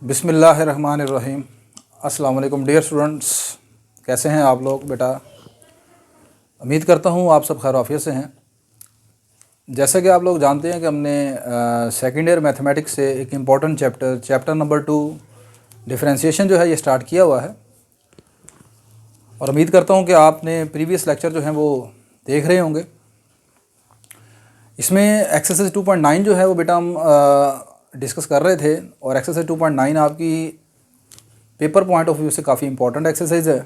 बिस्मिल्लाहिर्रहमानिर्रहीम। अस्सलाम वालेकुम डियर स्टूडेंट्स, कैसे हैं आप लोग बेटा। उम्मीद करता हूँ आप सब खैर आफियत से हैं। जैसे कि आप लोग जानते हैं कि हमने सेकेंड ईयर मैथमेटिक्स से एक इम्पॉर्टेंट चैप्टर नंबर 2 डिफरेंशिएशन जो है ये स्टार्ट किया हुआ है, और उम्मीद करता हूँ कि आपने प्रीवियस लेक्चर जो हैं वो देख रहे होंगे। इसमें एक्सरसाइज 2.9 जो है वो बेटा हम डिस्कस कर रहे थे, और एक्सरसाइज 2.9 आपकी पेपर पॉइंट ऑफ व्यू से काफ़ी इंपॉर्टेंट एक्सरसाइज है।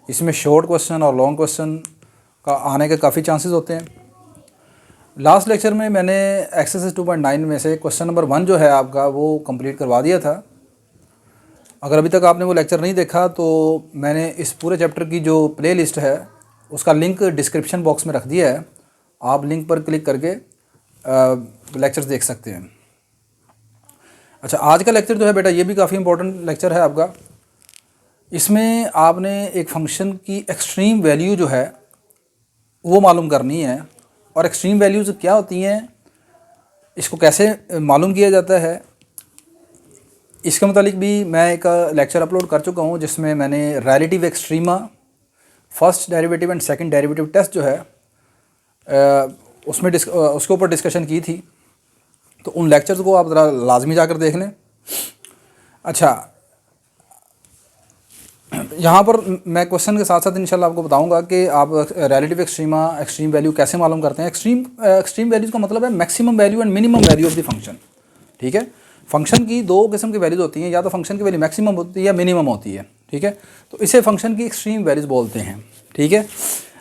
इसमें शॉर्ट क्वेश्चन और लॉन्ग क्वेश्चन का आने के काफ़ी चांसेस होते हैं। लास्ट लेक्चर में मैंने एक्सरसाइज 2.9 में से क्वेश्चन नंबर 1 जो है आपका वो कंप्लीट करवा दिया था। अगर अभी तक आपने वो लेक्चर नहीं देखा तो मैंने इस पूरे चैप्टर की जो प्ले लिस्ट है उसका लिंक डिस्क्रिप्शन बॉक्स में रख दिया है। आप लिंक पर क्लिक करके लेक्चर्स देख सकते हैं। अच्छा, आज का लेक्चर जो है बेटा ये भी काफ़ी इंपॉर्टेंट लेक्चर है आपका। इसमें आपने एक फंक्शन की एक्सट्रीम वैल्यू जो है वो मालूम करनी है, और एक्सट्रीम वैल्यूज़ क्या होती हैं, इसको कैसे मालूम किया जाता है, इसके मुतालिक भी मैं एक लेक्चर अपलोड कर चुका हूँ, जिसमें मैंने relative extrema, first derivative and second derivative test जो है उसमें उसके ऊपर डिस्कशन की थी। तो उन लेक्चर्स को आप ज़रा लाजमी जाकर देख लें। अच्छा, यहाँ पर मैं क्वेश्चन के साथ साथ इंशाल्लाह आपको बताऊंगा कि आप रिलेटिव एक्सट्रीमा, एक्सट्रीम वैल्यू कैसे मालूम करते हैं। एक्सट्रीम वैल्यूज़ का मतलब है maximum value and minimum value of the function. ठीक है, फंक्शन की दो किस्म की वैल्यूज़ होती हैं, या तो फंक्शन की वैल्यू मैक्सिमम होती है या मिनिमम होती है। ठीक है, तो इसे फंक्शन की एक्सट्रीम वैल्यूज़ बोलते हैं। ठीक है,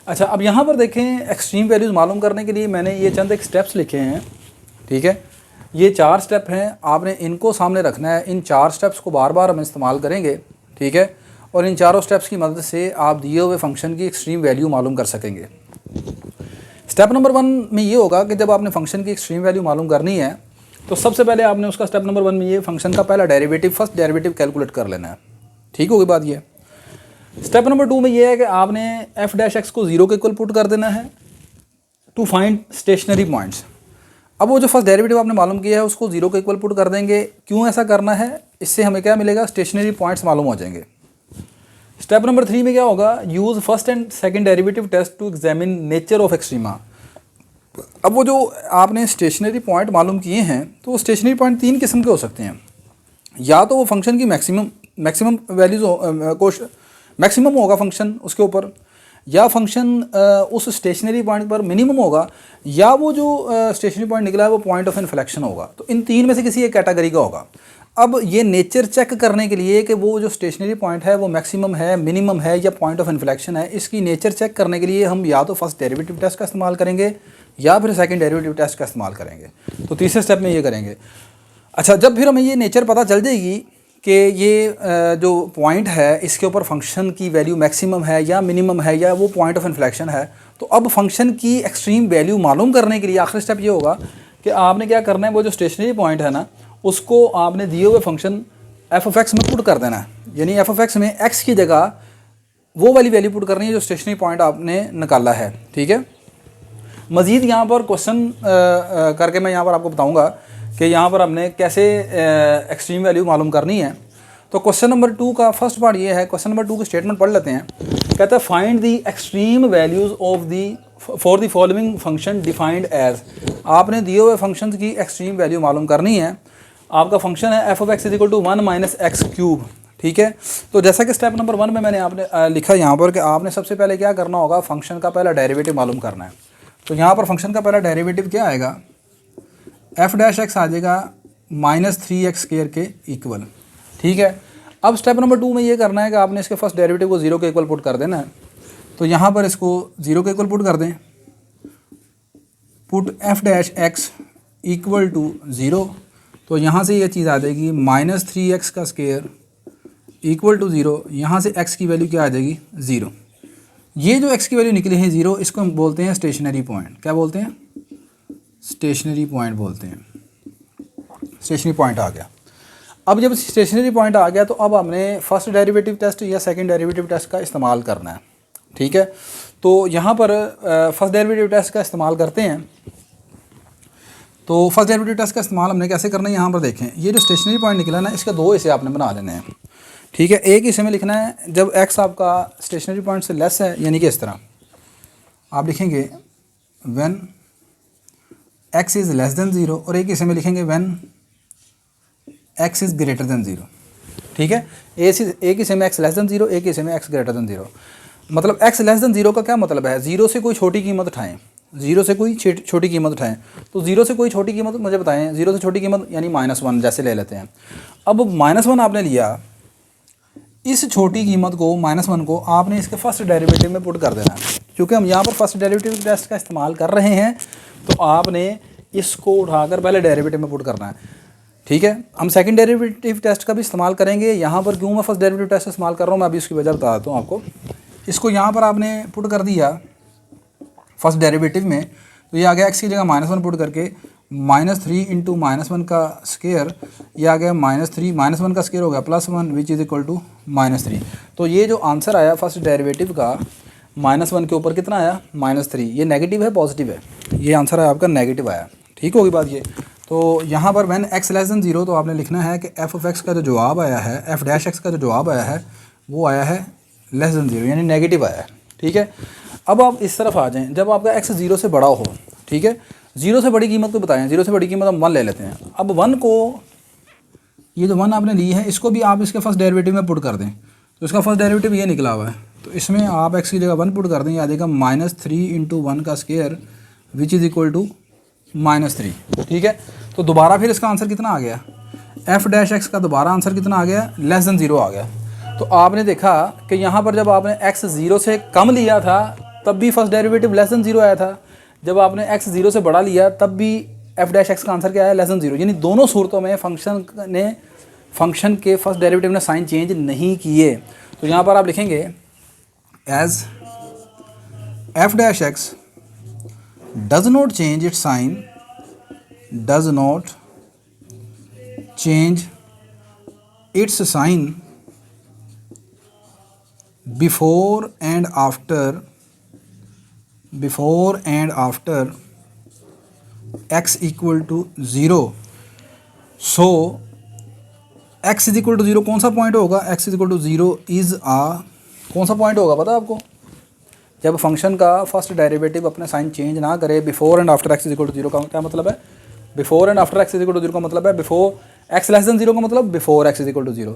अच्छा अब यहाँ पर देखें, एक्सट्रीम वैल्यूज़ मालूम करने के लिए मैंने ये चंद एक स्टेप्स लिखे हैं। ठीक है, ये 4 स्टेप हैं, आपने इनको सामने रखना है। इन 4 स्टेप्स को बार बार हम इस्तेमाल करेंगे। ठीक है, और इन चारों स्टेप्स की मदद से आप दिए हुए फंक्शन की एक्सट्रीम वैल्यू मालूम कर सकेंगे। स्टेप नंबर 1 में ये होगा कि जब आपने फंक्शन की एक्सट्रीम वैल्यू मालूम करनी है तो सबसे पहले आपने उसका स्टेप नंबर 1 में ये फंक्शन का पहला डेरिवेटिव, फर्स्ट डेरिवेटिव कैलकुलेट कर लेना है। ठीक होगी बात ये। स्टेप नंबर 2 में ये है कि आपने एफ डैश एक्स को 0 के इक्वल पुट कर देना है टू फाइंड स्टेशनरी पॉइंट्स। अब वो जो फर्स्ट डेरिवेटिव आपने मालूम किया है उसको 0 के इक्वल पुट कर देंगे। क्यों ऐसा करना है, इससे हमें क्या मिलेगा, स्टेशनरी पॉइंट्स मालूम हो जाएंगे। स्टेप नंबर 3 में क्या होगा, use first and second derivative test to examine nature of extrema. अब वो जो आपने स्टेशनरी पॉइंट मालूम किए हैं तो वो स्टेशनरी पॉइंट 3 किस्म के हो सकते हैं। या तो वो फंक्शन की मैक्सिमम वैल्यूज़ को मैक्सिमम होगा फंक्शन उसके ऊपर, या फंक्शन उस स्टेशनरी पॉइंट पर मिनिमम होगा, या वो जो स्टेशनरी पॉइंट निकला है वो पॉइंट ऑफ इन्फ्लेक्शन होगा। तो इन 3 में से किसी एक कैटेगरी का होगा। अब ये नेचर चेक करने के लिए कि वो जो स्टेशनरी पॉइंट है वो मैक्सिमम है, मिनिमम है या पॉइंट ऑफ इन्फ्लेक्शन है, इसकी नेचर चेक करने के लिए हम या तो फर्स्ट डेरिवेटिव टेस्ट का इस्तेमाल करेंगे या फिर सेकंड डेरिवेटिव टेस्ट का इस्तेमाल करेंगे। तो तीसरे स्टेप में ये करेंगे। अच्छा, जब फिर हमें ये नेचर पता चल जाएगी कि ये जो पॉइंट है इसके ऊपर फंक्शन की वैल्यू मैक्सिमम है या मिनिमम है या वो पॉइंट ऑफ इन्फ्लेक्शन है, तो अब फंक्शन की एक्सट्रीम वैल्यू मालूम करने के लिए आखिरी स्टेप ये होगा कि आपने क्या करना है, वो जो स्टेशनरी पॉइंट है ना उसको आपने दिए हुए फंक्शन एफ ऑफ एक्स में पुट कर देना है। यानी एफ ऑफ एक्स में एक्स की जगह वो वाली वैल्यू पुट करनी है जो स्टेशनरी पॉइंट आपने निकाला है। ठीक है, मज़ीद यहाँ पर क्वेश्चन करके मैं यहाँ पर आपको बताऊँगा कि यहाँ पर हमने कैसे एक्सट्रीम वैल्यू मालूम करनी है। तो क्वेश्चन नंबर 2 का फर्स्ट पार्ट ये है। क्वेश्चन नंबर 2 की स्टेटमेंट पढ़ लेते हैं। कहता है find the extreme values of the for the following function defined as. आपने दिए हुए फंक्शन की एक्सट्रीम वैल्यू मालूम करनी है। आपका फंक्शन है f of x is equal to 1 minus x cube. ठीक है, तो जैसा कि स्टेप नंबर 1 में मैंने आपने लिखा यहाँ पर कि आपने सबसे पहले क्या करना होगा, फंक्शन का पहला डेरिवेटिव मालूम करना है। तो यहाँ पर फंक्शन का पहला डेरिवेटिव क्या आएगा, एफ डैश एक्स आ जाएगा -3x स्क्वायर के इक्वल। ठीक है, अब स्टेप नंबर 2 में ये करना है कि आपने इसके फर्स्ट डेरिवेटिव को 0 के इक्वल पुट कर देना है। तो यहाँ पर इसको 0 के इक्वल पुट कर दें, put f dash x equal to 0। तो यहाँ से ये चीज़ आ जाएगी -3x का स्क्वायर इक्वल टू 0। यहाँ से x की वैल्यू क्या आ जाएगी, 0। ये जो x की वैल्यू निकली है 0, इसको हम बोलते हैं स्टेशनरी पॉइंट। क्या बोलते हैं, स्टेशनरी पॉइंट बोलते हैं। स्टेशनरी पॉइंट आ गया। अब जब स्टेशनरी पॉइंट आ गया तो अब हमने फर्स्ट डेरिवेटिव टेस्ट या सेकंड डेरिवेटिव टेस्ट का इस्तेमाल करना है। ठीक है, तो यहाँ पर फर्स्ट डेरिवेटिव टेस्ट का इस्तेमाल करते हैं। तो फर्स्ट डेरिवेटिव टेस्ट का इस्तेमाल हमने कैसे करना है यहाँ पर देखें। ये जो स्टेशनरी पॉइंट निकला ना, इसके दो हिस्से आपने बना लेने हैं, ठीक है। एक हिस्से में लिखना है जब x आपका स्टेशनरी पॉइंट से लेस है, यानी कि इस तरह आप लिखेंगे when x is less than 0, और एक हिस्से में लिखेंगे when x is greater than 0, ठीक है। एक हिस्से में x लेस देन 0, एक हिस्से में x ग्रेटर देन 0। मतलब x लेस देन 0 का क्या मतलब है, 0 से कोई छोटी कीमत उठाएं, 0 से कोई छोटी कीमत उठाएं। तो 0 से कोई छोटी कीमत मुझे बताएं, 0 से छोटी कीमत यानी -1 जैसे ले लेते हैं। अब -1 आपने लिया, इस छोटी कीमत को -1 को आपने इसके फर्स्ट डेरिवेटिव में पुट कर देना है। क्योंकि हम यहाँ पर फर्स्ट डेरिवेटिव टेस्ट का इस्तेमाल कर रहे हैं, तो आपने इसको उठाकर पहले डेरिवेटिव में पुट करना है, ठीक है। हम सेकंड डेरिवेटिव टेस्ट का भी इस्तेमाल करेंगे। यहाँ पर क्यों मैं फर्स्ट डेरिवेटिव टेस्ट इस्तेमाल कर रहा हूँ, मैं अभी उसकी वजह बता देता हूँ आपको। इसको यहाँ पर आपने पुट कर दिया फर्स्ट डेरिवेटिव में, तो ये आ गया x की जगह -1 पुट करके -3 इंटू -1 का स्क्वायर, ये आ गया -3, -1 का स्क्वायर हो गया +1 विच इज़ इक्वल टू -3। तो ये जो आंसर आया फर्स्ट डेरिवेटिव का -1 के ऊपर कितना आया, -3। ये नेगेटिव है पॉजिटिव है, ये आंसर है आपका नेगेटिव आया, ठीक होगी बात ये। तो यहाँ पर व्हेन x लेस देन 0 तो आपने लिखना है कि f ऑफ x का जो जवाब आया है, f डैश x का जो जवाब आया है वो आया है लेस देन 0, यानी नेगेटिव आया है, ठीक है। अब आप इस तरफ आ जाएं, जब आपका x 0 से बड़ा हो, ठीक है, 0 से बड़ी कीमत को बताएं। 0 से बड़ी कीमत हम 1 ले लेते हैं। अब 1 को, ये जो 1 आपने ली है, इसको भी आप इसके फर्स्ट डेरिवेटिव में पुट कर दें। तो इसका फर्स्ट डेरिवेटिव ये निकला हुआ है, तो इसमें आप x की जगह 1 पुट कर दें, याद आएगा -3 इंटू 1 का square which is equal to -3, ठीक है। तो दोबारा फिर इसका आंसर कितना आ गया, f डैश x का दोबारा आंसर कितना आ गया, लेस देन 0 आ गया। तो आपने देखा कि यहाँ पर जब आपने x 0 से कम लिया था तब भी फर्स्ट डेरिवेटिव लेस देन 0 आया था, जब आपने x 0 से बड़ा लिया तब भी f डैश x का आंसर क्या आया, लेस देन 0। यानी दोनों सूरतों में फंक्शन के फर्स्ट डेरिवेटिव ने साइन चेंज नहीं किए। तो यहाँ पर आप लिखेंगे as f dash x does not change its sign, does not change its sign before and after x equal to 0। so x is equal to 0 कौन सा पॉइंट होगा, x is equal to 0 is कौन सा point होगा पता है आपको, जब फंक्शन का फर्स्ट डेरिवेटिव अपने साइन चेंज ना करे। Before and after x is equal to 0 का क्या मतलब है, before and after x is equal to 0 का मतलब है बिफोर x लेस देन 0 का मतलब before x is equal to 0,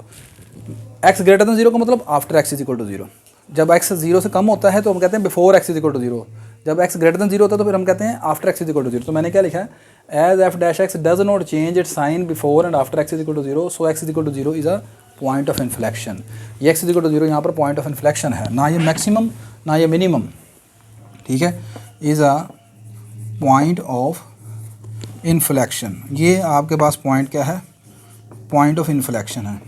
x greater than 0 का मतलब after x is equal to 0। जब x 0 से कम होता है तो हम कहते हैं before x is equal to 0, जब x ग्रेटर देन 0 होता है तो फिर हम कहते हैं after x is equal to 0। तो मैंने क्या लिखा है, as f dash x does not change its sign before and after x is equal to 0, so x is equal to 0 is a point of inflection. ये x is equal to 0 यहाँ पर point of inflection है, ना ये maximum ना ये minimum, ठीक है, is a point of inflection. ये आपके पास पॉइंट क्या है, पॉइंट ऑफ इन्फ्लेक्शन है,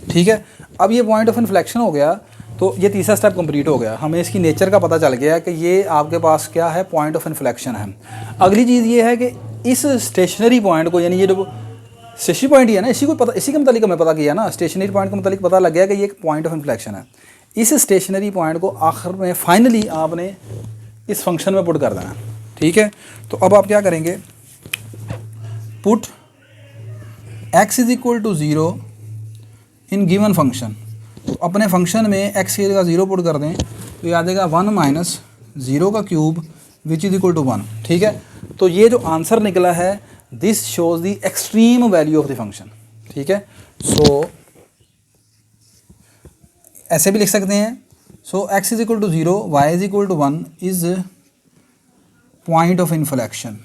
ठीक है। अब ये पॉइंट ऑफ इन्फ्लेक्शन हो गया तो ये तीसरा स्टेप कंप्लीट हो गया, हमें इसकी नेचर का पता चल गया कि ये आपके पास क्या है, पॉइंट ऑफ इन्फ्लेक्शन है। अगली चीज़ ये है कि इस स्टेशनरी पॉइंट को, यानी ये जो स्टेशनरी पॉइंट ही है ना, इसी को पता, इसी के मतलब हमें पता किया ना, स्टेशनरी पॉइंट के मतलब पता लग गया कि ये एक पॉइंट ऑफ इन्फ्लेक्शन है। इस स्टेशनरी पॉइंट को आखिर में फाइनली आपने इस फंक्शन में पुट कर देना, ठीक है। तो अब आप क्या करेंगे, put x is equal to 0 in given function. तो अपने फंक्शन में x की जगह 0 पुट कर दें, तो ये आ जाएगा 1 माइनस 0 का cube which is equal to 1, ठीक है। तो ये जो आंसर निकला है, this shows the extreme value of the function, ठीक है। सो ऐसे भी लिख सकते हैं, so x is equal to 0, y is equal to 1 is point of inflection,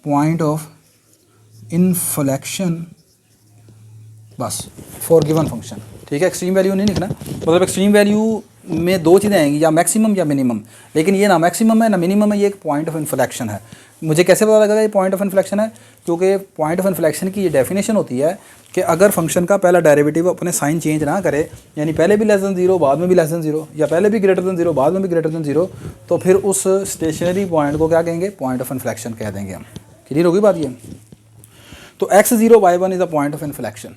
point of inflection बस फॉर गिवन फंक्शन, ठीक है। एक्सट्रीम वैल्यू नहीं लिखना, मतलब एक्सट्रीम वैल्यू में दो चीज़ें आएंगी, या मैक्सिमम या मिनिमम, लेकिन ये ना मैक्सिमम है ना मिनिमम है, ये एक पॉइंट ऑफ इन्फ्लेक्शन है। मुझे कैसे पता लगा ये पॉइंट ऑफ इन्फ्लेक्शन है, क्योंकि पॉइंट ऑफ इन्फ्लेक्शन की ये डेफिनेशन होती है कि अगर फंक्शन का पहला डेरिवेटिव अपने साइन चेंज ना करे, यानी पहले भी लेस देन 0 बाद में भी लेस देन 0, या पहले भी ग्रेटर देन 0 बाद में भी ग्रेटर देन 0, तो फिर उस स्टेशनरी पॉइंट को क्या कहेंगे, पॉइंट ऑफ इन्फ्लेक्शन कह देंगे हम। क्लियर होगी बात ये। तो x0 y1 is a point of inflection,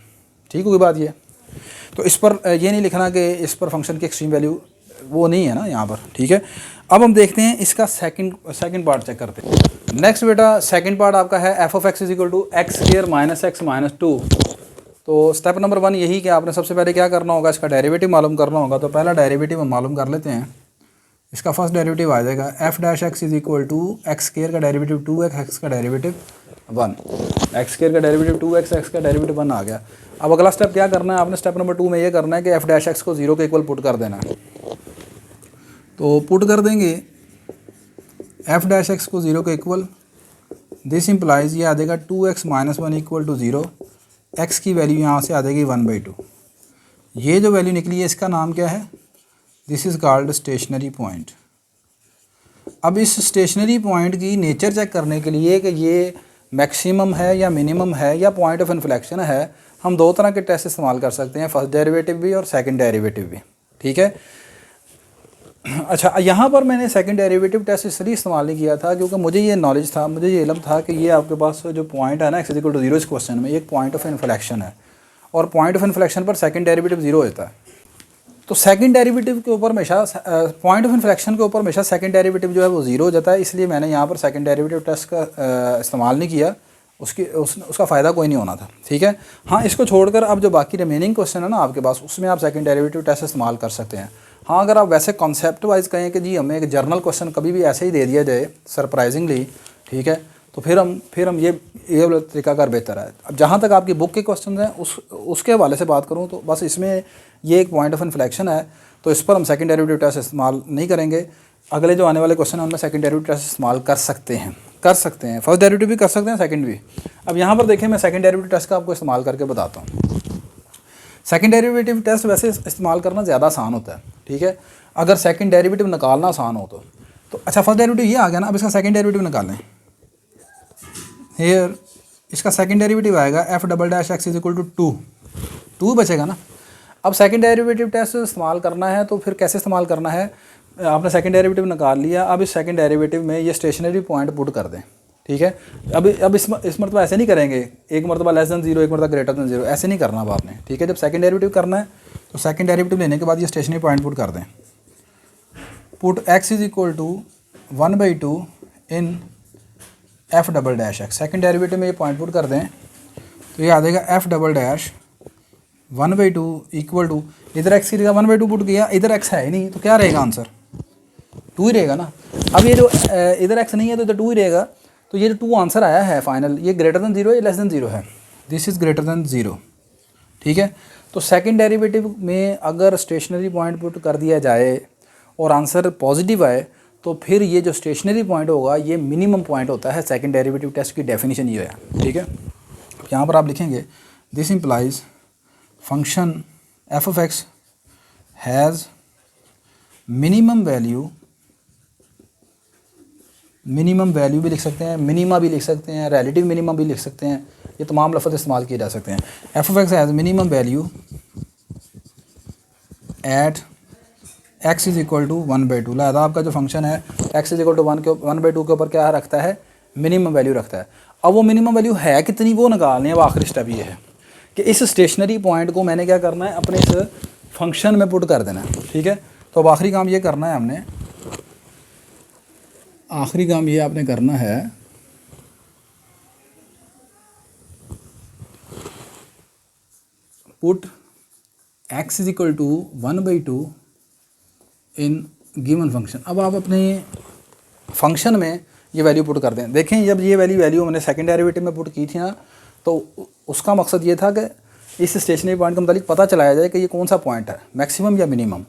ठीक होगी बात ये। तो इस पर ये नहीं लिखना कि इस पर फंक्शन की एक्सट्रीम वैल्यू वो नहीं है ना यहाँ पर, ठीक है। अब हम देखते हैं इसका सेकंड पार्ट चेक करते हैं। नेक्स्ट बेटा सेकंड पार्ट आपका है f of x is equal to x square minus x minus 2। तो स्टेप नंबर 1 यही कि आपने सबसे पहले क्या करना होगा, इसका डेरिवेटिव मालूम करना होगा। तो पहला डेरिवेटिव हम मालूम कर लेते हैं। इसका फर्स्ट डेरिवेटिव आ जाएगा f dash x is equal to x square का डेरिवेटिव 2x, एक्स का डेरिवेटिव 1, एक्स स्क्वायर का डेरिवेटिव 2x, एक्स का डेरिवेटिव 1 आ गया। अब अगला स्टेप क्या करना है आपने, स्टेप नंबर 2 में ये करना है कि एफ डैश एक्स को 0 के इक्वल पुट कर देना है। तो पुट कर देंगे एफ डैश एक्स को 0 के इक्वल, दिस इम्प्लाइज ये आ जाएगा 2x minus 1 equal to 0, x की वैल्यू यहाँ से आ जाएगी 1/2। ये जो वैल्यू निकली है इसका नाम क्या है, this is called stationary point. अब इस स्टेशनरी पॉइंट की नेचर चेक करने के लिए कि ये मैक्सिमम है या मिनिमम है या पॉइंट ऑफ इन्फ्लेक्शन है, हम दो तरह के टेस्ट इस्तेमाल कर सकते हैं, फर्स्ट डेरिवेटिव भी और सेकंड डेरिवेटिव भी, ठीक है। अच्छा, यहाँ पर मैंने सेकंड डेरिवेटिव टेस्ट इसलिए इस्तेमाल नहीं किया था क्योंकि मुझे ये नॉलेज था, मुझे ये इल्म था कि ये आपके पास जो पॉइंट है ना एक्स इक्वल टू 0 इस क्वेश्चन में, एक पॉइंट ऑफ इन्फ्लेक्शन है और पॉइंट ऑफ इन्फ्लेक्शन पर सेकंड डेरिवेटिव 0 होता है। तो सेकंड डेरिवेटिव के ऊपर हमेशा पॉइंट ऑफ इन्फ्लेक्शन के ऊपर हमेशा सेकंड डेरिवेटिव जो है वो 0 हो जाता है, इसलिए मैंने यहाँ पर सेकंड डेरिवेटिव टेस्ट का इस्तेमाल नहीं किया। उसका फ़ायदा कोई नहीं होना था, ठीक है। हाँ, इसको छोड़कर अब जो बाकी रिमेनिंग क्वेश्चन है ना आपके पास, उसमें आप सेकंड डेरिवेटिव टेस्ट इस्तेमाल कर सकते हैं। हाँ, अगर आप वैसे कॉन्सेप्ट वाइज कहें कि जी हमें एक जर्नल क्वेश्चन कभी भी ऐसे ही दे दिया जाए सरप्राइजिंगली, ठीक है, तो फिर हम ये वाला तरीकाकार बेहतर है। अब जहाँ तक आपकी बुक के क्वेश्चन हैं उसके हवाले से बात करूँ तो बस इसमें ये एक पॉइंट ऑफ इन्फ्लेक्शन है, तो इस पर हम सेकंड डेरिवेटिव टेस्ट इस्तेमाल नहीं करेंगे। अगले जो आने वाले क्वेश्चन हैं उनमें सेकंड डेरिवेटिव टेस्ट इस्तेमाल कर सकते हैं फर्स्ट डेरिवेटिव भी कर सकते हैं, सेकंड भी। अब यहाँ पर देखें, मैं सेकंड डेरिवेटिव टेस्ट का आपको इस्तेमाल करके बताता हूँ। सेकंड डेरिवेटिव टेस्ट वैसे इस्तेमाल करना ज़्यादा आसान होता है, ठीक है, अगर सेकंड डेरिवेटिव निकालना आसान हो तो अच्छा, फर्स्ट डेरिवेटिव ये आ गया ना, अब इसका सेकंड डेरिवेटिव निकालें। हेयर इसका सेकंड डेरिवेटिव आएगा f double dash x is equal to 2 बचेगा ना। अब सेकंड डेरिवेटिव टेस्ट इस्तेमाल करना है तो फिर कैसे इस्तेमाल करना है, आपने सेकंड डेरिवेटिव निकाल लिया, अब इस सेकंड डेरिवेटिव में ये स्टेशनरी पॉइंट पुट कर दें, ठीक है। अब इस मरतबा ऐसे नहीं करेंगे, एक मरतबा लेस देन 0 एक मरतबा ग्रेटर देन 0, ऐसे नहीं करना अब आपने, ठीक है। जब सेकंड डेरिवेटिव करना है तो सेकंड डेरिवेटिव लेने के बाद ये स्टेशनरी पॉइंट पुट कर दें, put x is equal to 1/2 in f double dash x. Second derivative में ये पॉइंट पुट कर दें तो ये आ जाएगा f double dash 1/2 equal to, इधर एक्स की जगह 1/2 पुट किया, इधर एक्स है ही नहीं तो क्या रहेगा आंसर, 2 ही रहेगा ना। अब ये जो इधर एक्स नहीं है तो इधर 2 ही रहेगा, तो ये जो 2 आंसर आया है फाइनल, ये ग्रेटर देन 0 या लेस देन 0 है, दिस इज़ ग्रेटर देन 0, ठीक है। तो सेकंड डेरिवेटिव में अगर स्टेशनरी पॉइंट पुट कर दिया जाए और आंसर पॉजिटिव आए तो फिर ये जो स्टेशनरी पॉइंट होगा ये मिनिमम पॉइंट होता है। सेकंड डेरिवेटिव टेस्ट की डेफिनेशन ये है, ठीक है। यहाँ पर आप लिखेंगे this implies function F of x has minimum value भी लिख सकते हैं, मिनिमा भी लिख सकते हैं, रिलेटिव मिनिमम भी लिख सकते हैं, ये तमाम लफ्ज़ इस्तेमाल किए जा सकते हैं। F of x has minimum value at x is equal to 1/2। लिहाजा आपका जो फंक्शन है एक्स इज इक्वल टू 1/2 के ऊपर क्या रखता है, मिनिमम वैल्यू रखता है। अब वो मिनिमम वैल्यू है कितनी वो निकालनी है, वो आखिरी स्टेप ये है कि इस स्टेशनरी पॉइंट को मैंने क्या करना है, अपने इस फंक्शन में पुट कर देना है, ठीक है। तो अब आखिरी काम ये करना है हमने, आखिरी काम ये आपने करना है put x is equal to 1/2 in given function. अब आप अपने फंक्शन में ये वैल्यू पुट कर दें। देखें, जब ये वैल्यू मैंने सेकंड डेरिवेटिव में पुट की थी ना, तो उसका मकसद ये था कि इस स्टेशनरी पॉइंट के मुताबिक पता चलाया जाए कि ये कौन सा पॉइंट है, मैक्सिमम या मिनिमम।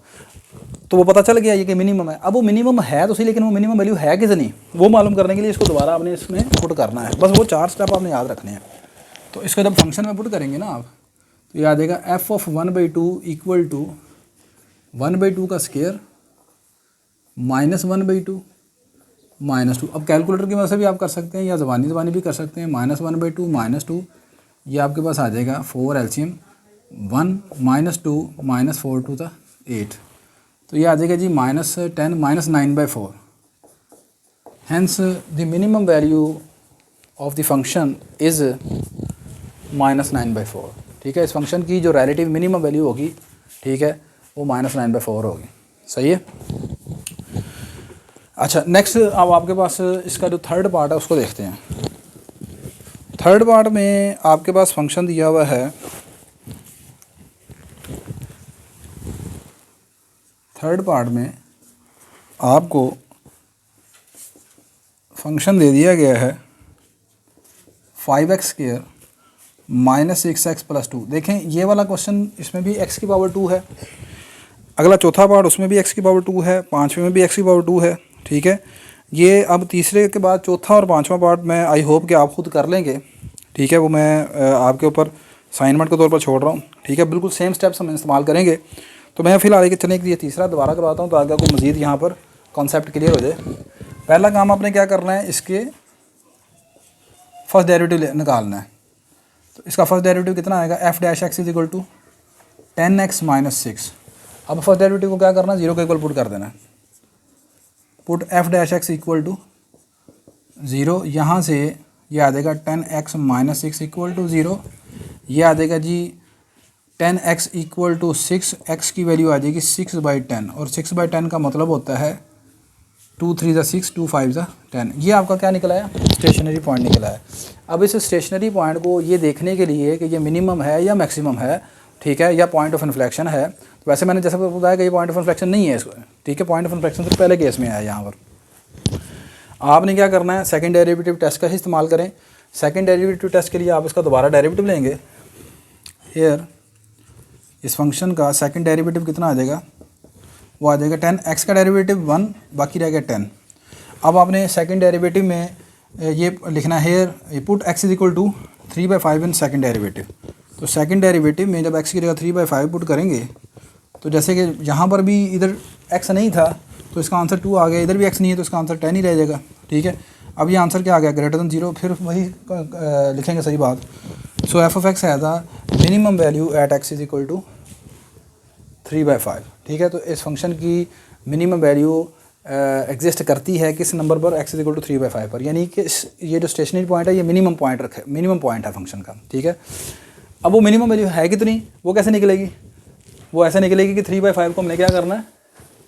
तो वो पता चल गया ये कि मिनिमम है। अब वो मिनिमम है तो सही, लेकिन वो मिनिमम वैल्यू है कितनी वो मालूम करने के लिए इसको दोबारा आपने इसमें पुट करना है। बस वो 4 स्टेप आपने याद रखने हैं। तो इसको जब फंक्शन में पुट करेंगे ना आप, तो ये आ जाएगा एफ ऑफ 1/2 इक्वल टू 1/2 का स्क्वायर माइनस 1/2 माइनस 2। अब कैलकुलेटर की मदद से भी आप कर सकते हैं या ज़बानी भी कर सकते हैं। माइनस 1/2 माइनस 2, ये आपके पास आ जाएगा 4 एलसीएम 1 माइनस 2 माइनस 4 2 था 8, तो ये आ जाएगा जी -10 minus 9/4। Hence the minimum value of the function is -9/4, ठीक है। इस फंक्शन की जो रिलेटिव मिनिमम वैल्यू होगी, ठीक है, वो -9/4 होगी। सही है। अच्छा नेक्स्ट, अब आपके पास इसका जो थर्ड पार्ट है उसको देखते हैं। थर्ड पार्ट में आपके पास फंक्शन दिया हुआ है, थर्ड पार्ट में आपको फंक्शन दे दिया गया है 5x² माइनस 6x प्लस 2। देखें ये वाला क्वेश्चन, इसमें भी x की पावर 2 है, अगला चौथा पार्ट उसमें भी x की पावर 2 है, पाँचवें में भी x की पावर 2 है, ठीक है। ये अब तीसरे के बाद चौथा और पांचवा पार्ट मैं आई होप कि आप खुद कर लेंगे, ठीक है। वो मैं आपके ऊपर असाइनमेंट के तौर पर छोड़ रहा हूँ, ठीक है। बिल्कुल सेम स्टेप्स हम इस्तेमाल करेंगे। तो मैं फ़िलहाल आगे चलने के लिए तीसरा दोबारा करवाता हूँ, तो आगे आपको मज़ीद यहाँ पर कॉन्सेप्ट क्लियर हो जाए। पहला काम आपने क्या करना है, इसके फर्स्ट डेरिवेटिव निकालना है। तो इसका फर्स्ट डेरिवेटिव कितना आएगा, f dash x is equal to 10x minus 6। अब फर्स्ट डेरिवेटिव को क्या करना है, 0 के इक्वल पुट कर देना है। Put f dash x equal to 0, यहाँ से ये आ जाएगा 10x माइनस 6 इक्वल टू 0। ये आ जाएगा जी 10x इक्वल टू 6, x की वैल्यू आ जाएगी 6/10, और 6/10 का मतलब होता है 2 3 6, 2 5 10। ये आपका क्या निकला है, स्टेशनरी पॉइंट निकला है। अब इस स्टेशनरी पॉइंट को ये देखने के लिए कि ये मिनिमम है या मैक्सिमम है, ठीक है, या पॉइंट ऑफ इन्फ्लेक्शन है, तो वैसे मैंने जैसे बताया कि ये पॉइंट ऑफ इन्फ्लेक्शन नहीं है इसको, ठीक है। पॉइंट ऑफ इन्फ्लेक्शन से पहले केस में आया। यहाँ पर आपने क्या करना है, सेकंड डेरिवेटिव टेस्ट का ही इस्तेमाल करें। सेकंड डेरिवेटिव टेस्ट के लिए आप इसका दोबारा डेरिवेटिव लेंगे। हियर इस फंक्शन का सेकंड डेरिवेटिव कितना आ जाएगा, वो आ जाएगा 10x का डेरिवेटिव 1, बाकी रह गया 10। अब आपने सेकंड डेरिवेटिव में ये लिखना है, here put x is equal to 3/5 in second derivative. तो सेकंड डेरिवेटिव में जब x की जगह 3/5 पुट करेंगे, तो जैसे कि यहाँ पर भी इधर x नहीं था तो इसका आंसर 2 आ गया, इधर भी x नहीं है तो इसका आंसर 10 ही रह जाएगा, ठीक है। अब ये आंसर क्या आ गया, ग्रेटर देन 0, फिर वही लिखेंगे, सही बात। सो एफ ऑफ एक्स है the minimum value at x is equal to 3/5, ठीक है। तो इस फंक्शन की मिनिमम वैल्यू एग्जिस्ट करती है किस नंबर पर, x इज इक्वल टू 3/5 पर, यानी कि ये जो स्टेशनरी पॉइंट है ये मिनिमम पॉइंट रखे, मिनिमम पॉइंट है फंक्शन का, ठीक है। अब वो मिनिमम वैल्यू है कितनी, वो कैसे निकलेगी, वो ऐसे निकलेगी कि 3/5 को हमने क्या करना है,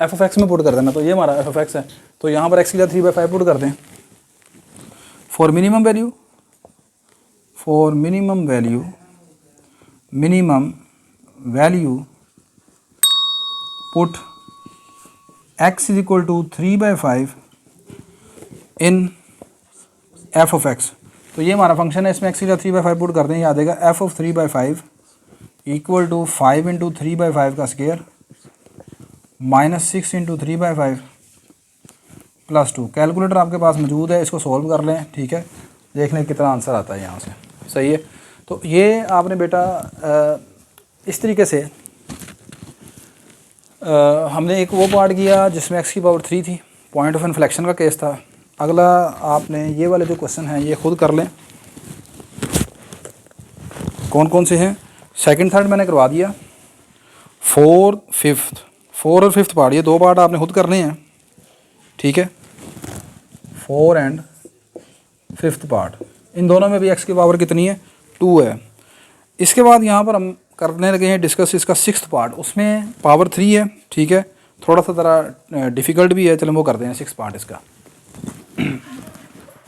एफ ऑफ एक्स में पुट कर देना। तो ये हमारा एफ ऑफ एक्स है, तो यहाँ पर x की जगह 3/5 पुट कर दें। For minimum value, for minimum value, minimum value put x is equal to 3/5 in f of x. तो ये हमारा फंक्शन है, इसमें x की जगह 3/5 पुट कर दें, ये आ जाएगा f of 3/5 equal to 5 into 3/5 का square minus 6 into 3/5 plus 2। Calculator आपके पास मौजूद है, इसको सॉल्व कर लें, ठीक है, देख लें कितना आंसर आता है यहाँ से, सही है। तो ये आपने बेटा इस तरीके से हमने एक वो पार्ट किया जिसमें x की पावर 3 थी, पॉइंट ऑफ इन्फ्लेक्शन का केस था। अगला आपने ये वाले जो क्वेश्चन हैं ये खुद कर लें, कौन कौन से हैं। सेकंड थर्ड मैंने करवा दिया, फोर्थ और फिफ्थ पार्ट, ये दो पार्ट आपने खुद करने हैं, ठीक है। 4 एंड 5th पार्ट, इन दोनों में भी x की पावर कितनी है, 2 है। इसके बाद यहाँ पर हम करने लगे हैं डिस्कस इसका 6th पार्ट, उसमें पावर 3 है, ठीक है, थोड़ा सा ज़रा डिफ़िकल्ट भी है, चलो वो करते हैं 6th पार्ट इसका।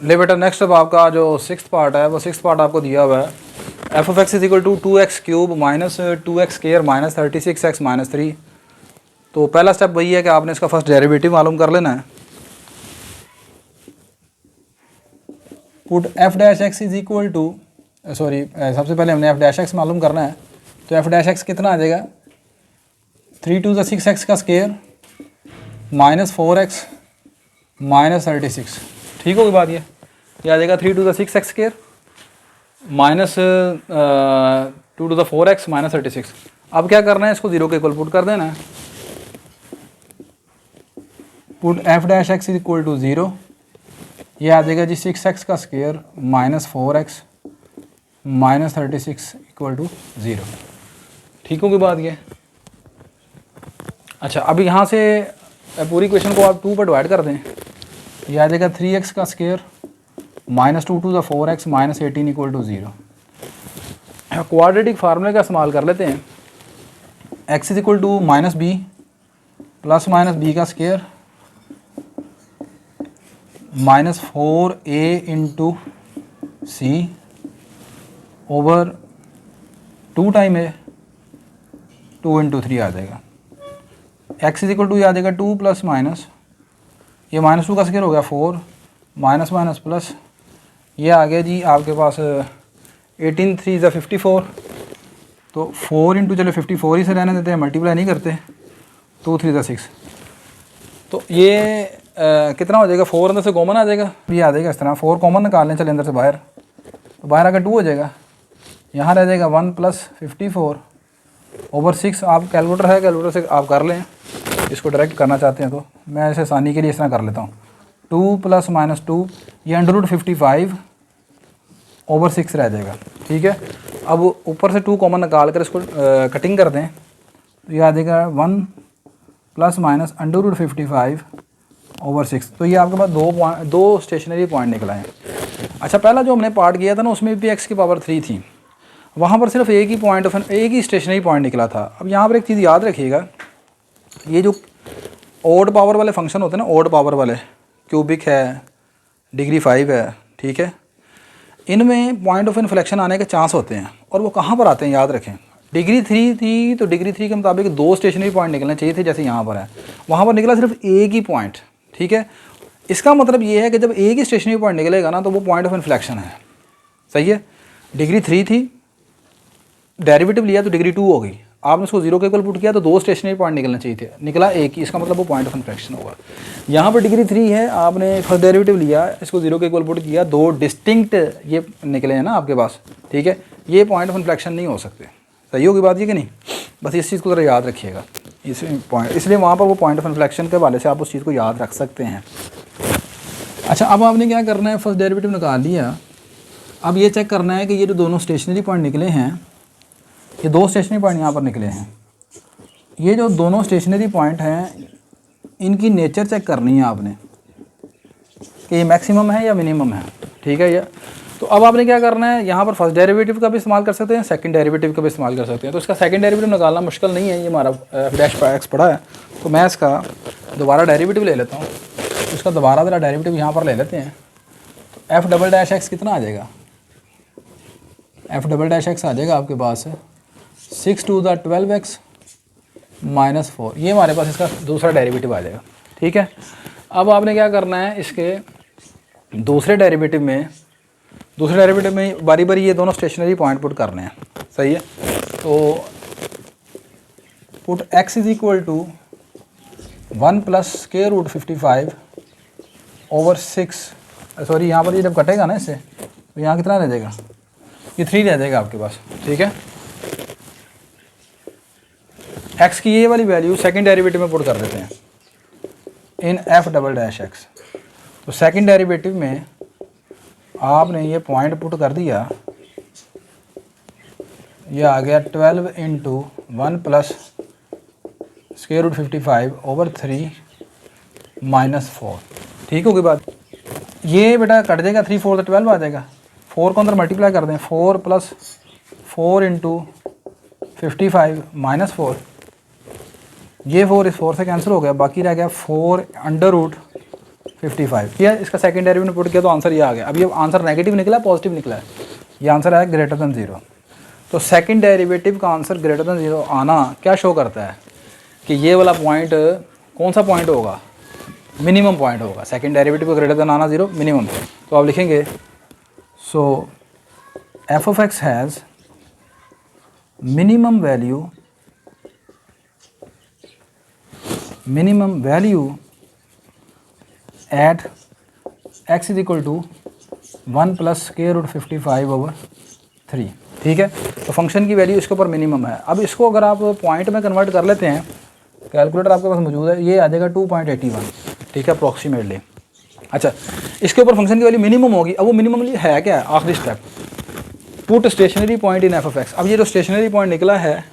ले बेटा नेक्स्ट अब आपका जो 6th पार्ट है, वो 6th पार्ट आपको दिया हुआ है, f of x is equal to 2x cube minus 2x square minus 36x minus 3। तो पहला स्टेप वही है कि आपने इसका फर्स्ट डेरिवेटिव मालूम कर लेना है। Put f dash x is equal to, sorry सबसे पहले हमने एफ डैश एक्स मालूम करना है। तो एफ डैश एक्स कितना आ जाएगा, 3 2 6x का स्क्वायर माइनस 4x माइनस 36, ठीक होगी बात। ये आ जाएगा 3 2 6x square minus 2 to the 4x minus 36। अब क्या करना है, इसको 0 के इक्वल पुट कर देना है। Put f dash x is equal to 0, ये आ जाएगा जी 6x का square minus 4x minus 36 equal to 0, ठीक होगी बात ये। अच्छा अब यहाँ से पूरी क्वेश्चन को आप 2 पर डिवाइड कर दें, ये आ जाएगा 3x का square minus 2 to the 4x minus 18 equal to 0। Quadratic फार्मूले का इस्तेमाल कर लेते हैं, x is equal to minus b plus minus b का square minus 4a into c over 2 time a 2 into 3 आ जाएगा। x इज इक्वल टू ये आ जाएगा 2 प्लस माइनस ये -2 का स्क्वायर हो गया 4 माइनस माइनस प्लस ये आ गया जी आपके पास 18 3 ज़ा 54 तो 4 इंटू चलो 54 ही से रहने देते हैं, मल्टीप्लाई नहीं करते। 2 3 ज़ा 6 तो ये कितना हो जाएगा 4 अंदर से कॉमन आ जाएगा, ये आ जाएगा इस तरह 4 कॉमन निकाल लें चले अंदर से बाहर, तो बाहर आकर 2 हो जाएगा, यहाँ रह जाएगा 1 प्लस 54 ओवर 6। आप कैलकुलेटर है, कैलकुलेटर से आप कर लें, इसको डायरेक्ट करना चाहते हैं तो मैं ऐसे आसानी के लिए इस तरह कर लेता हूँ। 2 प्लस माइनस 2 ये √55 ओवर 6 रह जाएगा, ठीक है। अब ऊपर से 2 कॉमन निकाल कर इसको कटिंग कर दें तो ये आ जाएगा 1 प्लस माइनस √55 ओवर 6। तो ये आपके पास दो स्टेशनरी पॉइंट निकला है। अच्छा, पहला जो हमने पार्ट किया था ना उसमें भी x की पावर 3 थी, वहाँ पर सिर्फ एक ही स्टेशनरी पॉइंट निकला था। अब यहाँ पर एक चीज़ याद रखिएगा, ये जो ओड पावर वाले फंक्शन होते हैं ना, ओड पावर वाले, क्यूबिक है, डिग्री 5 है, ठीक है, इनमें पॉइंट ऑफ इन्फ्लेक्शन आने के चांस होते हैं। और वो कहाँ पर आते हैं याद रखें, डिग्री 3 थी तो डिग्री 3 के मुताबिक 2 स्टेशनरी पॉइंट निकलने चाहिए थे, जैसे यहाँ पर है, वहाँ पर निकला सिर्फ एक ही पॉइंट, ठीक है। इसका मतलब ये है कि जब एक ही स्टेशनरी पॉइंट निकलेगा ना तो वो पॉइंट ऑफ इन्फ्लेक्शन है, सही है। डिग्री 3 थी, डेरिवेटिव लिया तो डिग्री 2 हो गई, आपने उसको 0 के इक्वल पुट किया तो 2 स्टेशनरी पॉइंट निकलना चाहिए थे, निकला एक ही, इसका मतलब वो पॉइंट ऑफ इन्फ्लेक्शन होगा। यहाँ पर डिग्री 3 है, आपने फर्स्ट डेरिवेटिव लिया, इसको 0 के इक्वल पुट किया, 2 डिस्टिंक्ट ये निकले हैं ना आपके पास, ठीक है, ये पॉइंट ऑफ इन्फ्लेक्शन नहीं हो सकते। सही होगी बात ये कि नहीं, बस इस चीज़ को ज़रा याद रखिएगा इस पॉइंट, इसलिए वहाँ पर वो पॉइंट ऑफ इन्फ्लेक्शन के हवाले से आप उस चीज़ को याद रख सकते हैं। अच्छा, अब आपने क्या करना है, फर्स्ट डेरिवेटिव निकाल लिया, अब ये चेक करना है कि ये जो दोनों स्टेशनरी पॉइंट निकले हैं, ये 2 स्टेशनरी पॉइंट यहाँ पर निकले हैं, ये जो दोनों स्टेशनरी पॉइंट हैं इनकी नेचर चेक करनी है आपने कि ये मैक्सिमम है या मिनिमम है, ठीक है। ये तो अब आपने क्या करना है, यहाँ पर फर्स्ट डेरिवेटिव का भी इस्तेमाल कर सकते हैं, सेकंड डेरिवेटिव का भी इस्तेमाल कर सकते हैं। तो इसका सेकंड डेरिवेटिव निकालना मुश्किल नहीं है, ये हमारा f' पड़ा है, तो मैं इसका दोबारा डेरिवेटिव ले लेता हूँ। तो इसका दोबारा ज़रा डेरिवेटिव यहाँ पर ले लेते हैं, तो f'' कितना आ जाएगा, f'' आ जाएगा आपके पास 6 2 = 12x माइनस 4, ये हमारे पास इसका दूसरा डेरिवेटिव आ जाएगा, ठीक है। अब आपने क्या करना है, इसके दूसरे डेरिवेटिव में बारी बारी ये दोनों स्टेशनरी पॉइंट पुट करने हैं, सही है। तो put x is equal to 1 plus √55 over 6, sorry यहाँ पर ये जब कटेगा ना इससे तो यहाँ कितना रह जाएगा, ये 3 रह जाएगा आपके पास, ठीक है। x की ये वाली वैल्यू सेकंड डेरिवेटिव में पुट कर देते हैं इन f''x। तो सेकंड डेरिवेटिव में आपने ये पॉइंट पुट कर दिया, ये आ गया 12 इंटू 1 प्लस √55 ओवर 3 माइनस 4, ठीक होगी बात। ये बेटा कट जाएगा, 3 4 तो 12 आ जाएगा, 4 को अंदर मल्टीप्लाई कर दें, 4 प्लस 4 इंटू 55 माइनस 4, ये 4 इस 4 से कैंसिल हो गया, बाकी रह गया 4 √55। ये इसका सेकंड डेरिवेटिव पुट किया तो आंसर ये आ गया। अब ये आंसर नेगेटिव निकला, पॉजिटिव निकला है, ये आंसर है ग्रेटर देन 0। तो सेकंड डेरिवेटिव का आंसर ग्रेटर देन 0 आना क्या शो करता है कि ये वाला पॉइंट कौन सा पॉइंट होगा, मिनिमम पॉइंट होगा। सेकंड डेरिवेटिव का ग्रेटर देन आना 0 मिनिमम, तो आप लिखेंगे so f(x) has minimum value at x is equal to 1 plus √55 over 3, ठीक है। तो फंक्शन की वैल्यू इसके ऊपर मिनिमम है। अब इसको अगर आप पॉइंट में कन्वर्ट कर लेते हैं, कैलकुलेटर आपके पास मौजूद है, ये आ जाएगा 2.81, ठीक है, अप्रॉक्सीमेटली। अच्छा, इसके ऊपर फंक्शन की वैल्यू मिनिमम होगी। अब वो मिनिमम है क्या है, आखिरी step, put stationary point in f(x). अब ये जो स्टेशनरी पॉइंट निकला है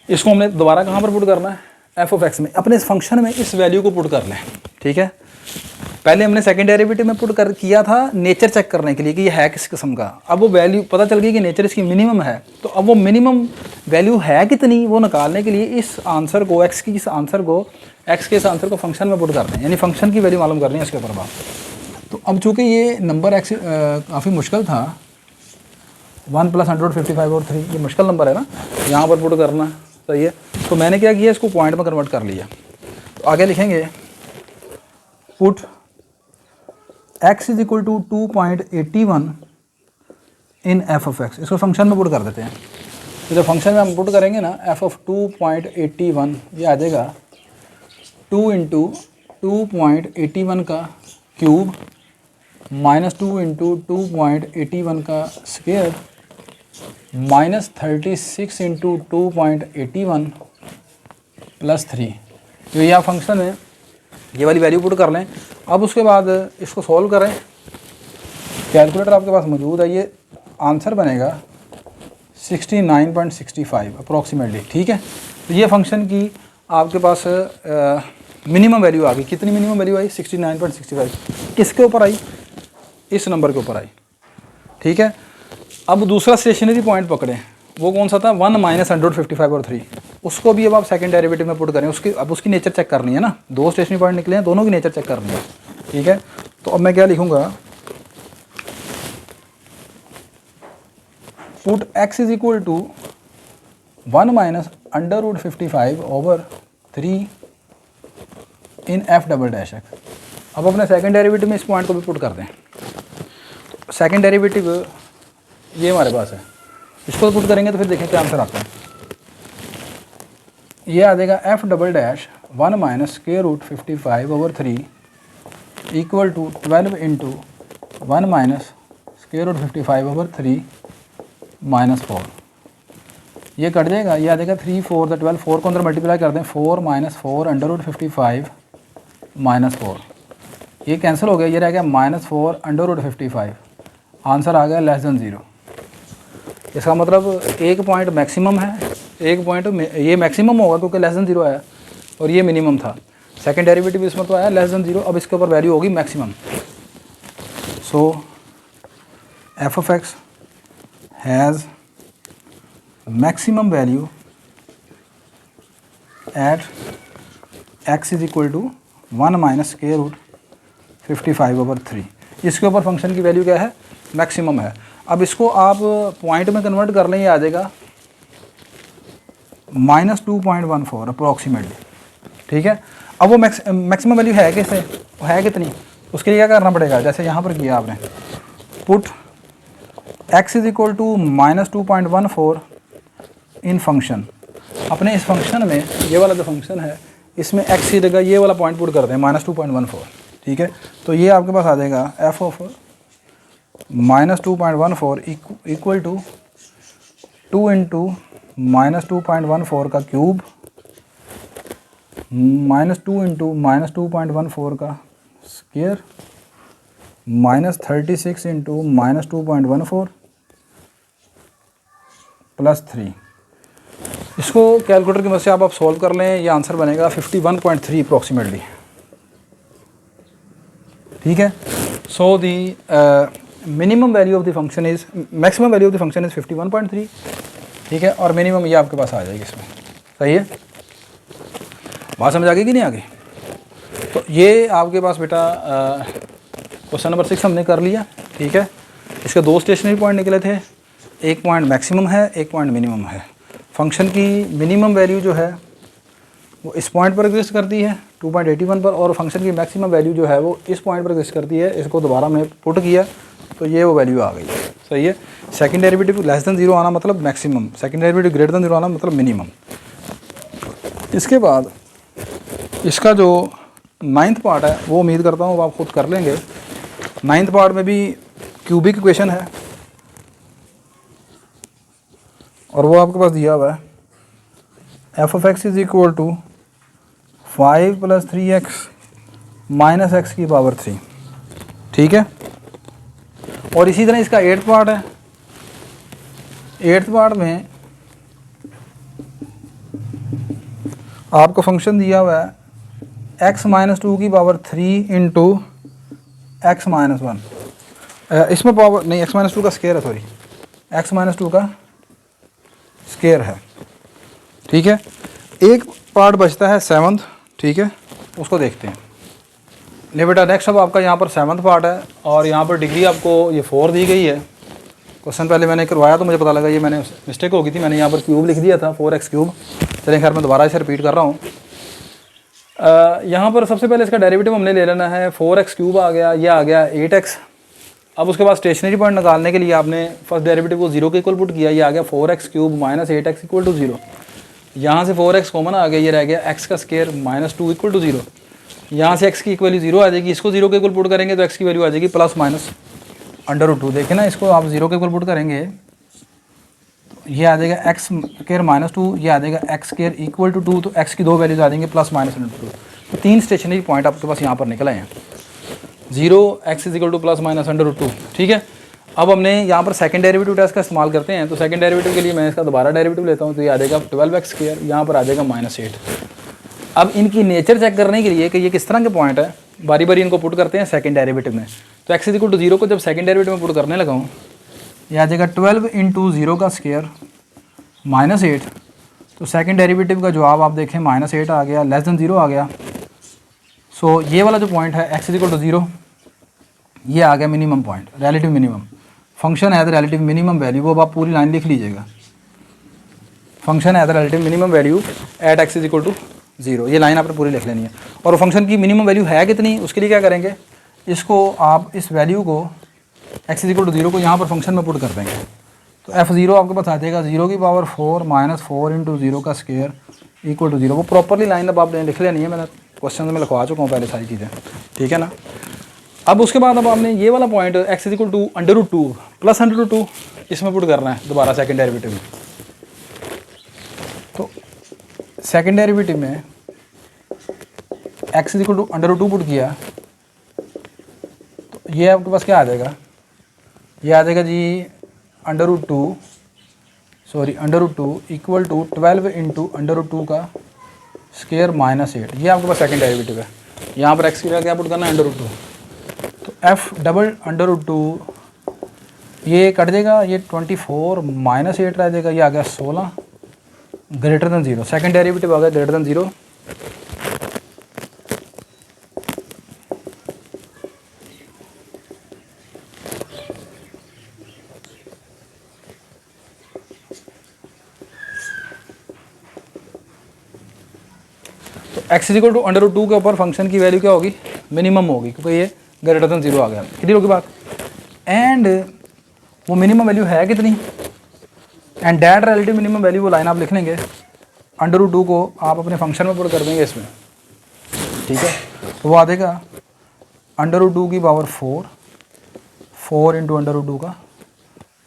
इसको हमने दोबारा कहाँ पर पुट करना है, f(x) में, अपने इस फंक्शन में इस वैल्यू को पुट कर लें, ठीक है। पहले हमने सेकंड डेरिवेटिव में पुट कर किया था नेचर चेक करने के लिए कि ये है किस किस्म का। अब वो वैल्यू पता चल गई कि नेचर इसकी मिनिमम है, तो अब वो मिनिमम वैल्यू है कितनी वो निकालने के लिए इस आंसर को एक्स के इस आंसर को फंक्शन में पुट करते हैं, यानी फंक्शन की वैल्यू मालूम करनी है इसके ऊपर बात। तो अब चूँकि ये नंबर एक्स काफ़ी मुश्किल था, 1 + 155/3 ये मुश्किल नंबर है ना, यहाँ पर पुट करना सही है। तो मैंने क्या किया, इसको पॉइंट में कन्वर्ट कर लिया। तो आगे लिखेंगे पुट x = 2.81 इन f(x), इसको फंक्शन में पुट कर देते हैं। तो जब फंक्शन में हम पुट करेंगे ना f(2.81), ये आ जाएगा 2 × 2.81 का क्यूब -2 × 2.81 का स्क्वायर -36 × 2.81 + 3। तो यह फंक्शन है, ये वाली वैल्यू पुट कर लें। अब उसके बाद इसको सॉल्व करें, कैलकुलेटर आपके पास मौजूद है, ये आंसर बनेगा 69.65 अप्रॉक्सीमेटली। ठीक है, तो ये फंक्शन की आपके पास मिनिमम वैल्यू आ गई। कितनी मिनिमम वैल्यू आई? 69.65। किसके ऊपर आई? इस नंबर के ऊपर आई। ठीक है, अब दूसरा स्टेशनरी पॉइंट पकड़ें, वो कौन सा था? 1 - 155/3। उसको भी अब आप सेकंड डेरिवेटिव में पुट करें। उसकी नेचर चेक करनी है ना, दो स्टेशनरी पॉइंट निकले हैं, दोनों की नेचर चेक करनी है। ठीक है, तो अब मैं क्या लिखूंगा, पुट x = 1 - √55/3 इन f''x। अब अपने सेकंड डेरिवेटिव में इस पॉइंट को भी पुट कर दें। सेकंड डेरिवेटिव ये हमारे पास है, इसको पुट करेंगे तो फिर देखें क्या आंसर आता है। ये आ जाएगा f'(1 - √55/3 = 12 × 1 - √55/3 - 4। ये कट जाएगा, ये आ जाएगा 3 × 4 = 12। 4 को अंदर मल्टीप्लाई कर दें, 4 - 4 √55 - 4, ये कैंसिल हो गया, ये रह गया -4 √55। आंसर आ गया <0। इसका मतलब एक पॉइंट मैक्सिमम है, एक पॉइंट ये मैक्सिमम होगा क्योंकि <0 आया, और ये मिनिमम था। सेकंड डेरिवेटिव इसमें तो आया <0, अब इसके ऊपर वैल्यू होगी maximum. So f(x) has maximum value at x = 1 - √55/3। इसके ऊपर फंक्शन की वैल्यू क्या है? मैक्सिमम है। अब इसको आप पॉइंट में कन्वर्ट कर लें, ये आ जाएगा -2.14 अप्रॉक्सीमेटली। ठीक है, अब वो मैक्सिमम वैल्यू है कैसे, है कितनी, उसके लिए क्या करना पड़ेगा? जैसे यहाँ पर किया आपने, पुट x = -2.14 इन फंक्शन। अपने इस फंक्शन में ये वाला जो फंक्शन है, इसमें x की जगह ये वाला पॉइंट पुट करते हैं -2.14। ठीक है, तो ये आपके पास आ जाएगा f(-2.14 = 2 × -2.14 का क्यूब -2 × -2.14 का स्क्वायर -36 × -2.14 + 3। इसको कैलकुलेटर की मदद से आप सॉल्व कर लें, ये आंसर बनेगा 51.3 अप्रॉक्सीमेटली। ठीक है, so the minimum value of the function is, maximum value of the function is 51.3। ठीक है, और मिनिमम ये आपके पास आ जाएगी इसमें। सही है, बात समझ आ गई कि नहीं आ गई? तो ये आपके पास बेटा क्वेश्चन नंबर 6 हमने कर लिया। ठीक है, इसके दो स्टेशनरी पॉइंट निकले थे, एक पॉइंट मैक्सिमम है, एक पॉइंट मिनिमम है। फंक्शन की मिनिमम वैल्यू जो है वो इस पॉइंट पर एग्जिस्ट करती है 2.81 पर, और फंक्शन की मैक्सिमम वैल्यू जो है वो इस पॉइंट पर एग्जिस्ट करती है। इसको दोबारा मैं पुट किया तो ये वो वैल्यू आ गई। सही है, सेकंड डेरिवेटिव <0 आना मतलब मैक्सिमम, सेकंड डेरिवेटिव <0 आना मतलब मिनिमम। इसके बाद इसका जो 9th पार्ट है वो उम्मीद करता हूँ आप खुद कर लेंगे। 9th पार्ट में भी क्यूबिक इक्वेशन है, और वो आपके पास दिया हुआ है f(x) = 5 + 3x - x⁻3। ठीक है, और इसी तरह इसका 8th पार्ट है। 8th पार्ट में आपको फंक्शन दिया हुआ है x - 2 की पावर 3 × एक्स माइनस वन, इसमें पावर नहीं, एक्स माइनस टू का स्केयर है, सॉरी एक्स माइनस टू का स्केयर है, ठीक है। एक पार्ट बचता है सेवन्थ, ठीक है, उसको देखते हैं। ले बेटा नेक्स्ट अब आपका यहाँ पर सेवन्थ पार्ट है और यहाँ पर डिग्री आपको ये 4 दी गई है। क्वेश्चन पहले मैंने करवाया तो मुझे पता लगा ये मैंने मिस्टेक हो गई थी, मैंने यहाँ पर क्यूब लिख दिया था 4x क्यूब। चलिए खैर मैं दोबारा इसे रिपीट कर रहा हूँ। यहाँ पर सबसे पहले इसका डेरिवेटिव हमने ले लेना है, 4x क्यूब आ गया, ये आ गया 8x। अब उसके बाद स्टेशनरी पॉइंट निकालने के लिए आपने फर्स्ट डेरिवेटिव को 0 के इक्वल पुट किया, ये आ गया 4x cube minus 8x equal to 0। यहाँ से 4x कॉमन आ गया, ये रह गया x का स्केयर माइनस 2 इक्वल टू 0। यहाँ से x की वैल्यू 0 आ जाएगी, इसको 0 के इक्वल पुट करेंगे तो x की वैल्यू आ जाएगी प्लस माइनस √2। देखें ना, इसको आप 0 के इक्वल पुट करेंगे ये आ जाएगा x स्केयर माइनस 2, ये आ जाएगा x स्केयर इक्वल टू 2, तो x की दो वैल्यूज आ जाएंगे प्लस माइनस √2। तो 3 स्टेशनरी पॉइंट आपके पास यहाँ पर निकल आए हैं, 0 x is equal two plus minus √2, ठीक है। अब हमने यहाँ पर सेकंड डेरिवेटिव टेस्ट का इस्तेमाल करते हैं, तो सेकंड डेरिवेटिव के लिए मैं इसका दोबारा डेरिवेटिव लेता हूँ, तो ये आ जाएगा 12x स्केयर, यहाँ पर आ जाएगा -8। अब इनकी नेचर चेक करने के लिए कि ये किस तरह के पॉइंट है, बारी बारी इनको पुट करते हैं सेकंड डेरिवेटिव में। तो x इज इक्वल टू 0 को जब सेकंड डेरिवेटिव में पुट करने लगा हूँ, ये आ जाएगा 12 इंटू 0 का स्केयर -8। तो सेकंड डेरिवेटिव का जवाब आप देखें -8 आ गया, लेस देन 0 आ गया। सो ये वाला जो पॉइंट है x इज इक्वल टू 0, ये आ गया minimum point, relative minimum. Function है द रिलेटिव मिनिमम वैल्यू, वो आप पूरी लाइन लिख लीजिएगा। फंक्शन है the relative minimum value at x is equal to 0, ये लाइन आपने पूरी लिख लेनी है। और फंक्शन की मिनिमम वैल्यू है कितनी, उसके लिए क्या करेंगे, इसको आप इस वैल्यू को x इज इक्वल टू 0 को यहाँ पर फंक्शन में पुट कर देंगे। तो f0 आपके पास आ जाएगा 0 की पावर 4 माइनस 4 इंटू 0 का स्केयर इक्वल टू 0। वो प्रॉपरली लाइन अब आपने लिख लेनी है, मैंने क्वेश्चन में लिखवा चुका हूँ पहले सारी चीज़ें, ठीक है ना। अब उसके बाद अब आपने ये वाला point x is equal to √2 plus √2 इसमें पुट करना है दोबारा सेकंड डेरिवेटिव में। तो सेकंड डेरिवेटिव में x is equal to √2 put किया, तो ये आपके पास क्या आ जाएगा, ये आ जाएगा जी √2 इक्वल टू 12 इंटू √2 का स्केयर -8। ये आपके पास सेकंड डेरिवेटिव है। यहाँ पर x की जगह क्या पुट करना है, √2। तो f डबल √2 ये कट जाएगा, ये 24 -8 रह जाएगा, ये आ गया 16 ग्रेटर देन 0। सेकंड डेरिवेटिव आ गया ग्रेटर देन 0। तो x इज इक्वल टू √2 के ऊपर फंक्शन की वैल्यू क्या होगी, मिनिमम होगी, क्योंकि ये ग्रेटर देन 0 आ गया। क्लियर होगी बात। एंड वो मिनिमम वैल्यू है कितनी, and that relative minimum value, वो लाइन आप लिख लेंगे, √2 को आप अपने फंक्शन में पुट कर देंगे इसमें, ठीक है। तो वो आ जाएगा √2 की पावर 4 इंटू √2 का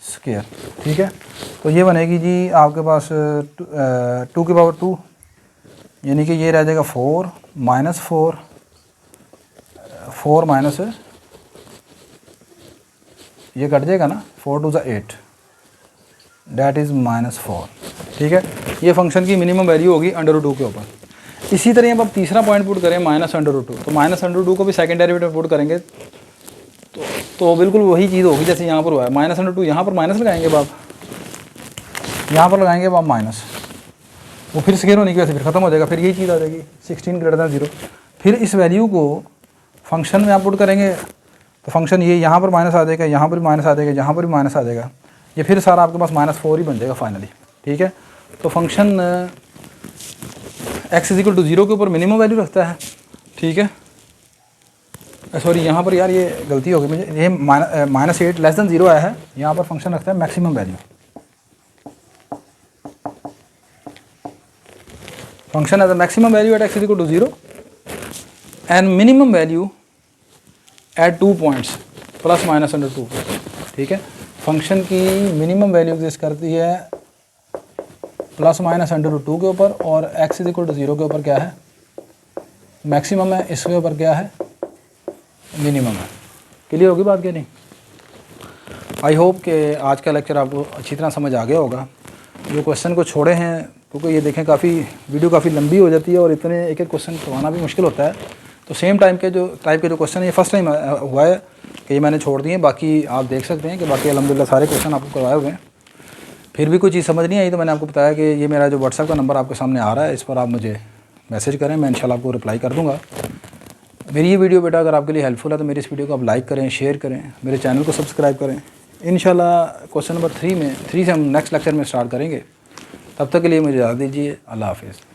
स्केयर, ठीक है। तो ये बनेगी जी आपके पास 2 की पावर 2, यानी कि ये रह जाएगा 4 माइनस ये कट जाएगा ना, 4 2 8, डैट इज़ -4, ठीक है। ये फंक्शन की मिनिमम वैल्यू होगी √2 के ऊपर। इसी तरह अब आप तीसरा पॉइंट पुट करें -√2, तो -√2 को भी सेकंड डेरिवेटिव पुट करेंगे तो बिल्कुल वही चीज़ होगी जैसे यहाँ पर हुआ है। -√2 यहाँ पर माइनस लगाएंगे अब आप, यहाँ पर लगाएंगे अब आप माइनस, वो फिर स्केयर होने की वजह से फिर ख़त्म हो जाएगा, फिर यही चीज़ आ जाएगी 16 ग्रेटर देन 0। फिर इस वैल्यू को फंक्शन में आप पुट करेंगे तो फंक्शन ये यहाँ पर माइनस आ जाएगा, यहाँ पर भी माइनस आ जाएगा, यहाँ पर भी माइनस आ जाएगा, ये फिर सारा आपके पास -4 ही बन जाएगा फाइनली, ठीक है। तो function x is equal to 0 के ऊपर मिनिमम वैल्यू रखता है, ठीक है। सॉरी यहाँ पर यार ये गलती हो गई मुझे, ये -8 लेस देन 0 आया है, यहाँ पर फंक्शन रखता है मैक्सिमम वैल्यू। फंक्शन है the maximum value at x is equal to 0 and minimum value at 2 points plus minus √2, ठीक है। फंक्शन की मिनिमम वैल्यू एग्जिस्ट करती है प्लस माइनस √2 के ऊपर, और x इज इक्वल टू 0 के ऊपर क्या है, मैक्सिमम है, इसके ऊपर क्या है, मिनिमम है। क्लियर होगी बात क्या नहीं। आई होप कि आज का लेक्चर आपको अच्छी तरह समझ आ गया होगा। जो क्वेश्चन को छोड़े हैं, क्योंकि ये देखें काफ़ी वीडियो काफ़ी लंबी हो जाती है और इतने एक एक क्वेश्चन करवाना भी मुश्किल होता है, तो सेम टाइप के जो क्वेश्चन है ये फर्स्ट टाइम हुआ है कि ये मैंने छोड़ दिए। बाकी आप देख सकते हैं कि बाकी अल्हम्दुलिल्लाह सारे क्वेश्चन आपको करवाए हुए हैं। फिर भी कोई चीज़ समझ नहीं आई तो मैंने आपको बताया कि ये मेरा जो व्हाट्सएप का नंबर आपके सामने आ रहा है, इस पर आप मुझे मैसेज करें, मैं इंशाल्लाह आपको रिप्लाई कर दूँगा। मेरी ये वीडियो बेटा अगर आपके लिए हेल्पफुल है तो मेरी इस वीडियो को आप लाइक करें, शेयर करें, मेरे चैनल को सब्सक्राइब करें। इंशाल्लाह क्वेश्चन नंबर 3 से हम नेक्स्ट लेक्चर में स्टार्ट करेंगे। तब तक के लिए मुझे इजाज़त दीजिए। अल्लाह हाफ़िज़।